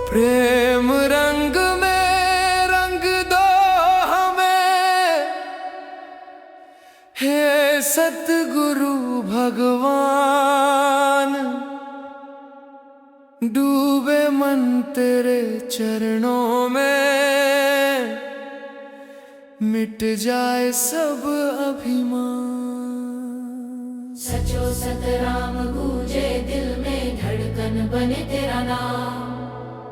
प्रेम रंग में रंग दो हमें, हे सतगुरु भगवान। डूबे मन तेरे चरणों में, मिट जाए सब अभिमान। सचो सतराम गूंजे दिल में, धड़कन बने तेरा नाम।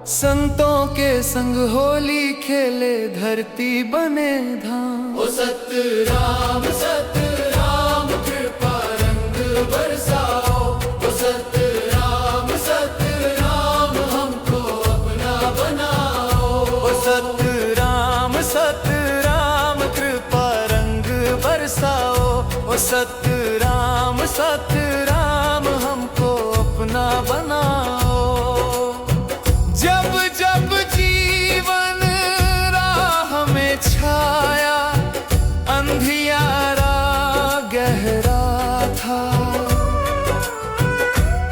संतों के संग होली खेले, धरती बने धाम। ओ सतराम सतराम कृपा रंग बरसाओ। ओ सतराम सतराम हमको अपना बनाओ। ओ सतराम सतराम कृपा रंग बरसाओ। ओ सतराम सतराम हमको अपना बनाओ। जब जब जीवन राह में छाया, अंधियारा गहरा था,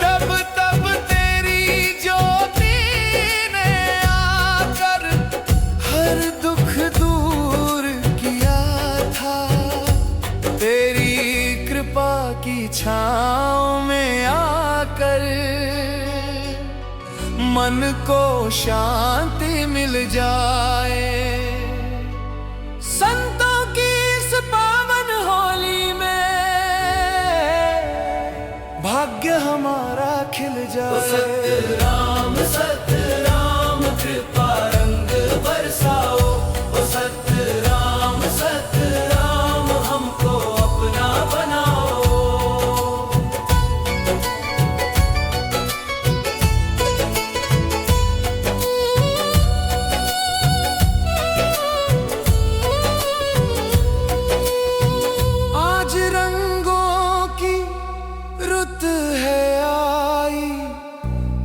तब तब तेरी ज्योति ने आकर हर दुख दूर किया था। तेरी कृपा की छाँव में आकर मन को शांति मिल जाए। संतों की इस पावन होली में भाग्य हमारा खिल जाए। सतराम सतराम कृपा रंग बरसाओ। ओ सतराम सतराम हमको अपना बनाओ।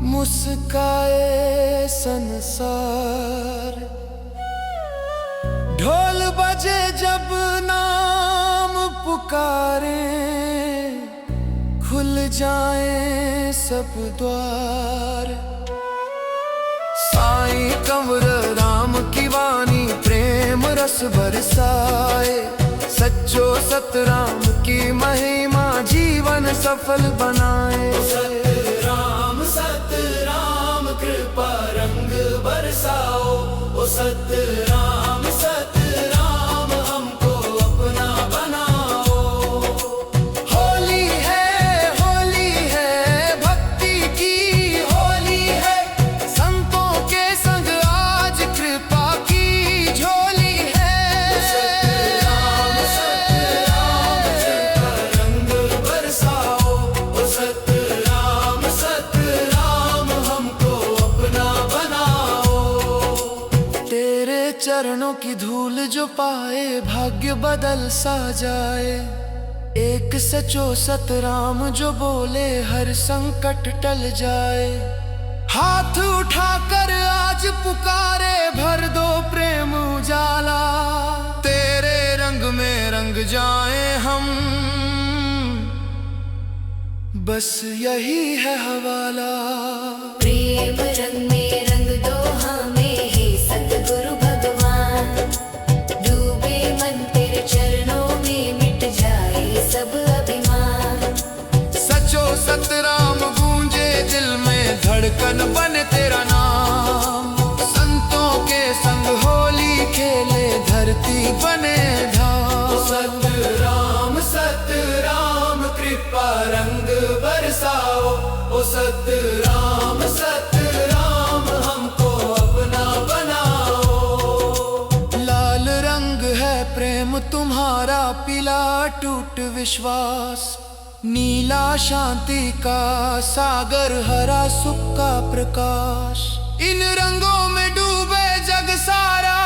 मुस्काए संसार, ढोल बजे जब नाम पुकारे, खुल जाए सब द्वार। साईं कंवर राम की वाणी प्रेम रस बरसाए। सच्चो सतराम की महिमा जीवन सफल बनाए। सतराम सतराम कृपा रंग बरसाओ। ओ सतराम सतराम हमको अपना बनाओ। होली है भक्ति की होली है, संतों के संग आज कृपा की झोली है। सतराम सतराम कृपा रंग बरसाओ। ओ सतराम सतराम हमको अपना बनाओ। तेरे चरणों की धूल जो पाए, भाग्य बदल सा जाए। एक सचो सतराम जो बोले, हर संकट टल जाए। हाथ उठाकर आज पुकारे, भर दो प्रेम उजाला। तेरे रंग में रंग जाए हम, बस यही है हवाला। प्रेम रंग में रंग दो हमें, हे सतगुरु भगवान। डूबे मन तेरे चरणों में, मिट जाए सब अभिमान। सचो सतराम गूंजे दिल में, धड़कन बने तेरा नाम। संतों के संग होली खेले, धरती बने धाम। सतराम सतराम कृपा रंग बरसाओ। ओ सतराम सतराम हमको अपना बनाओ। लाल रंग है प्रेम तुम्हारा, पीला टूट विश्वास। नीला शांति का सागर, हरा सुख का प्रकाश। इन रंगों में डूबे जग सारा,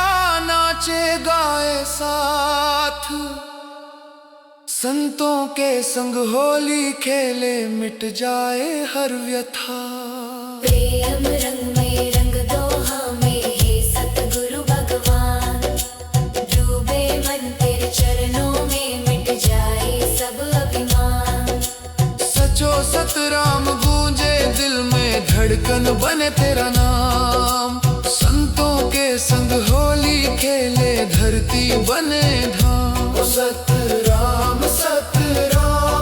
नाचे गाए साथ। संतों के संग होली खेले, मिट जाए हर व्यथा। प्रेम रंग में रंग दो हमें, हे सतगुरु भगवान। डूबे मन तेरे चरणों में, मिट जाए सब अभिमान। सचो सतराम गूंजे दिल में, धड़कन बने तेरा नाम। बने धाम। ओ सतराम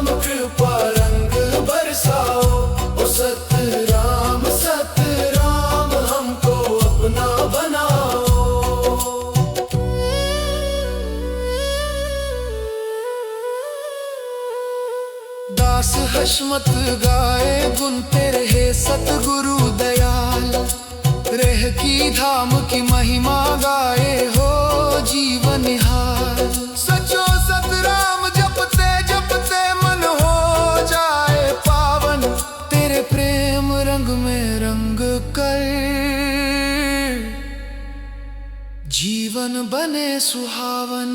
कृपा रंग बरसाओ। ओ सतराम हमको अपना बनाओ। दास हशमत गाए गुण तेरे हे सतगुरु दयाल। रेह की धाम की महिमा गाए हो जीवन हाल। सचो सतराम जपते जपते मन हो जाए पावन। तेरे प्रेम रंग में रंग कर जीवन बने सुहावन।